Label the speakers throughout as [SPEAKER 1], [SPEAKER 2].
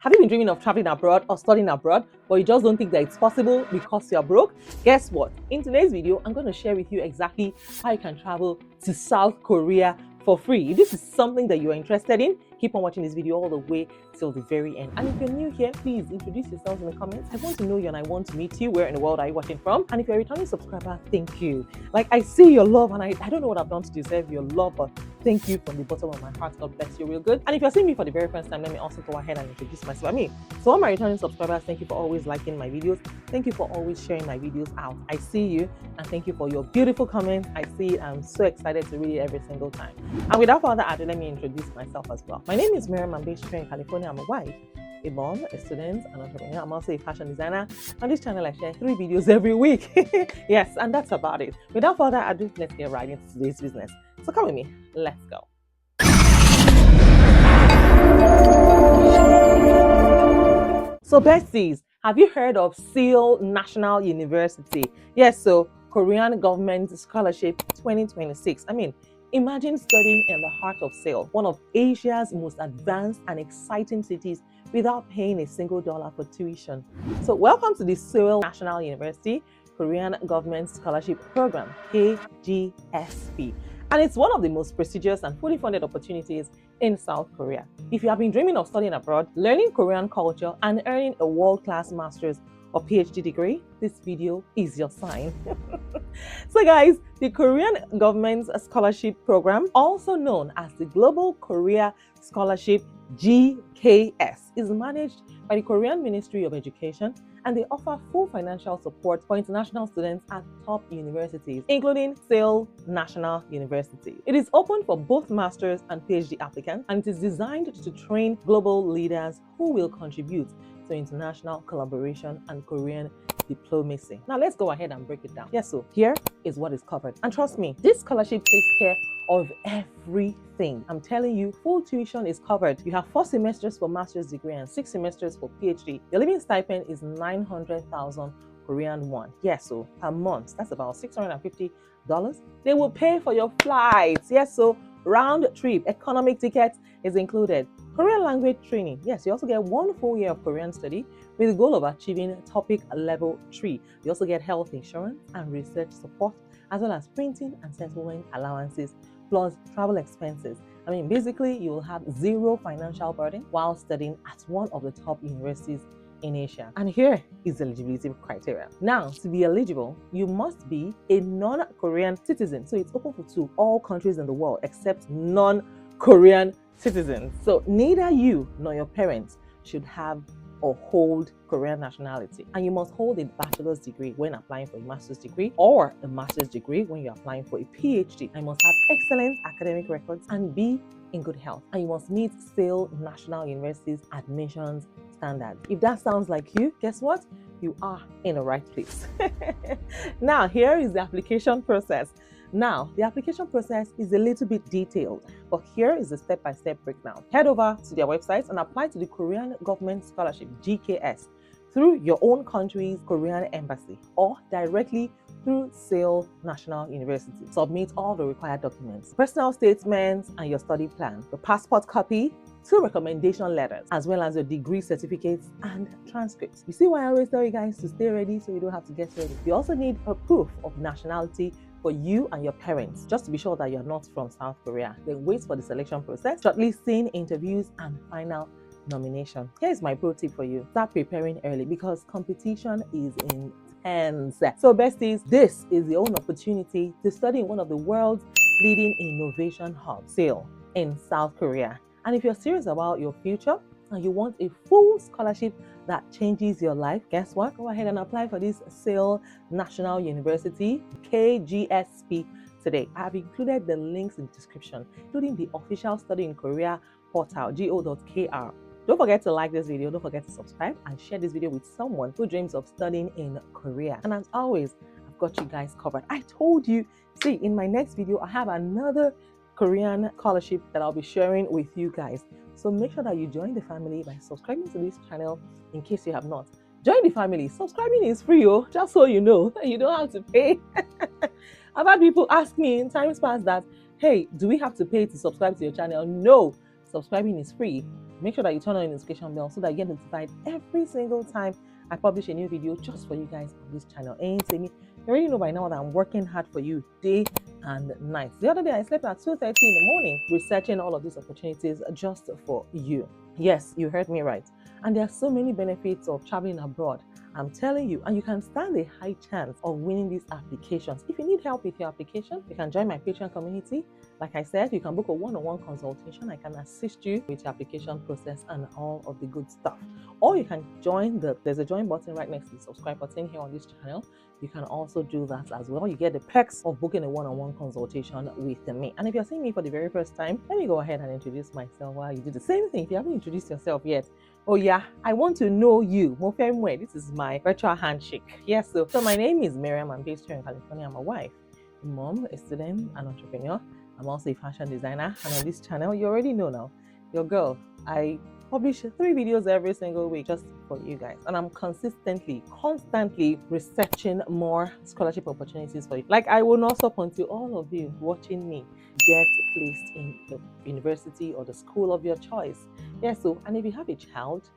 [SPEAKER 1] Have you been dreaming of traveling abroad or studying abroad, but you just don't think that it's possible because you're broke? Guess what? In today's video, I'm going to share with you exactly how you can travel to South Korea for free. If this is something that you're interested in, keep on watching this video all the way till the very end. And if you're new here, please introduce yourselves in the comments. I want to know you and I want to meet you. Where in the world are you watching from? And if you're a returning subscriber, thank you. Like, I see your love, and I don't know what I've done to deserve your love, but thank you from the bottom of my heart. God bless you real good. And if you're seeing me for the very first time, let me also go ahead and introduce myself. So all my returning subscribers, thank you for always liking my videos. Thank you for always sharing my videos out. I see you, and thank you for your beautiful comments. I see it. I'm so excited to read it every single time. And without further ado, let me introduce myself as well. My name is Miriam. I'm based here in California. I'm a wife, a mom, a student, an entrepreneur. I'm also a fashion designer. On this channel, I share 3 videos every week. Yes, and that's about it. Without further ado, let's get right into today's business. So come with me. Let's go. So besties, have you heard of Seoul National University? Yes, so Korean Government Scholarship 2026. Imagine studying in the heart of Seoul, one of Asia's most advanced and exciting cities, without paying a single dollar for tuition. So welcome to the Seoul National University Korean Government Scholarship Program, KGSP. And it's one of the most prestigious and fully funded opportunities in South Korea. If you have been dreaming of studying abroad, learning Korean culture, and earning a world-class master's or PhD degree, this video is your sign. So guys, the Korean Government Scholarship Program, also known as the Global Korea Scholarship GKS, is managed by the Korean Ministry of Education, and they offer full financial support for international students at top universities, including Seoul National University. It is open for both master's and PhD applicants, and it is designed to train global leaders who will contribute to international collaboration and Korean diplomacy. Now let's go ahead and break it down. Yes, so here is what is covered. And trust me, this scholarship takes care of everything. I'm telling you, full tuition is covered. You have 4 semesters for master's degree and 6 semesters for PhD. Your living stipend is 900,000 Korean won. Yes, so per month, that's about $650. They will pay for your flights. Yes, so round trip economic ticket is included. Korean language training. Yes, you also get 1 full year of Korean study with the goal of achieving topic level 3. You also get health insurance and research support, as well as printing and settlement allowances, plus travel expenses. Basically, you will have 0 financial burden while studying at one of the top universities in Asia. And here is the eligibility criteria. Now, to be eligible, you must be a non-Korean citizen. So it's open to all countries in the world except non-Korean citizens. So neither you nor your parents should have or hold Korean nationality. And you must hold a bachelor's degree when applying for a master's degree, or a master's degree when you're applying for a PhD. And you must have excellent academic records and be in good health. And you must meet Seoul National University's admissions standards. If that sounds like you, guess what? You are in the right place. Now, here is the application process. Now, the application process is a little bit detailed, but here is the step-by-step breakdown. Head over to their website and apply to the Korean Government Scholarship, GKS, through your own country's Korean embassy or directly through Seoul National University. Submit all the required documents, personal statements and your study plan, the passport copy, 2 recommendation letters, as well as your degree certificates and transcripts. You see why I always tell you guys to stay ready so you don't have to get ready. You also need a proof of nationality for you and your parents, just to be sure that you're not from South Korea. Then wait for the selection process, shortlisting, interviews, and final nomination. Here's my pro tip for you. Start preparing early because competition is intense. So besties, this is the only opportunity to study in one of the world's leading innovation hubs, Seoul, in South Korea. And if you're serious about your future and you want a full scholarship that changes your life, guess what? Go ahead and apply for this Seoul National University KGSP today. I have included the links in the description, including the official Study in Korea portal, go.kr. Don't forget to like this video, don't forget to subscribe, and share this video with someone who dreams of studying in Korea. And as always, I've got you guys covered. I told you, see, in my next video, I have another Korean scholarship that I'll be sharing with you guys. So make sure that you join the family by subscribing to this channel in case you have not. Join the family. Subscribing is free, just so you know. You don't have to pay. I've had people ask me in times past that, hey, do we have to pay to subscribe to your channel? No, subscribing is free. Make sure that you turn on the notification bell so that you get notified every single time I publish a new video just for you guys on this channel. And say me, you already know by now that I'm working hard for you day and night. The other day I slept at 2:30 in the morning researching all of these opportunities just for you. Yes, you heard me right. And there are so many benefits of traveling abroad. I'm telling you, and you can stand a high chance of winning these applications. If you need help with your application, you can join my Patreon community. Like I said, you can book a one-on-one consultation. I can assist you with your application process and all of the good stuff. Or you can join there's a join button right next to the subscribe button here on this channel. You can also do that as well. You get the perks of booking a one-on-one consultation with me. And if you're seeing me for the very first time, let me go ahead and introduce myself while you do the same thing. If you haven't introduced yourself yet, oh yeah, I want to know you. This is my virtual handshake. Yes, so my name is Miriam. I'm based here in California. I'm a wife, a mom, a student, an entrepreneur. I'm also a fashion designer. And on this channel, you already know now, your girl, I publish 3 videos every single week just for you guys. And I'm constantly researching more scholarship opportunities for you. Like, I will not stop until all of you watching me get placed in the university or the school of your choice. Yeah, so, and if you have a child,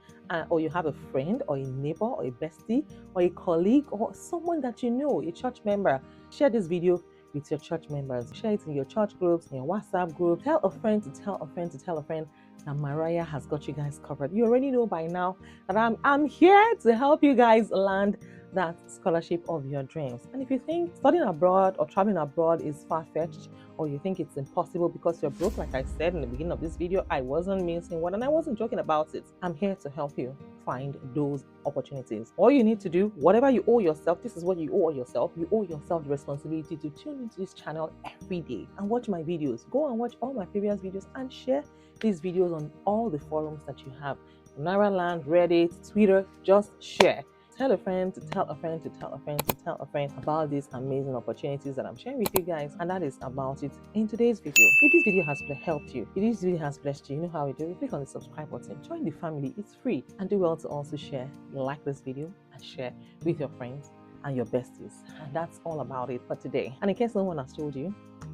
[SPEAKER 1] or you have a friend or a neighbor or a bestie or a colleague or someone that you know, a church member, share this video with your church members. Share it in your church groups, in your WhatsApp group. Tell a friend to tell a friend to tell a friend that Mariah has got you guys covered. You already know by now that I'm here to help you guys land that scholarship of your dreams. And if you think studying abroad or traveling abroad is far-fetched, or you think it's impossible because you're broke, like I said in the beginning of this video, I wasn't mincing word and I wasn't joking about it. I'm here to help you find those opportunities. All you need to do, whatever you owe yourself, this is what you owe yourself. You owe yourself the responsibility to tune into this channel every day and watch my videos. Go and watch all my previous videos and share these videos on all the forums that you have. Nairaland, Reddit, Twitter, just share. Tell a friend to tell a friend to tell a friend to tell a friend about these amazing opportunities that I'm sharing with you guys. And that is about it in today's video. If this video has helped you, if this video has blessed you, you know how we do it. Click on the subscribe button, join the family, it's free. And do well to also share, like this video and share with your friends and your besties. And that's all about it for today. And in case no one has told you,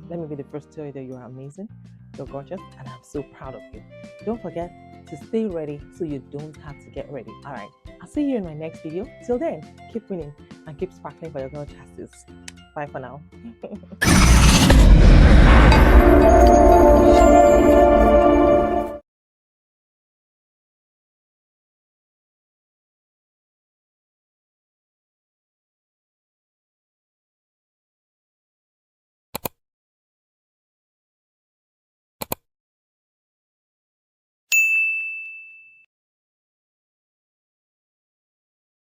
[SPEAKER 1] let me be the first to tell you that you are amazing, you're gorgeous, and I'm so proud of you. Don't forget to stay ready so you don't have to get ready. All right, I'll see you in my next video. Till then, keep winning and keep sparkling for your girl justice. Bye for now.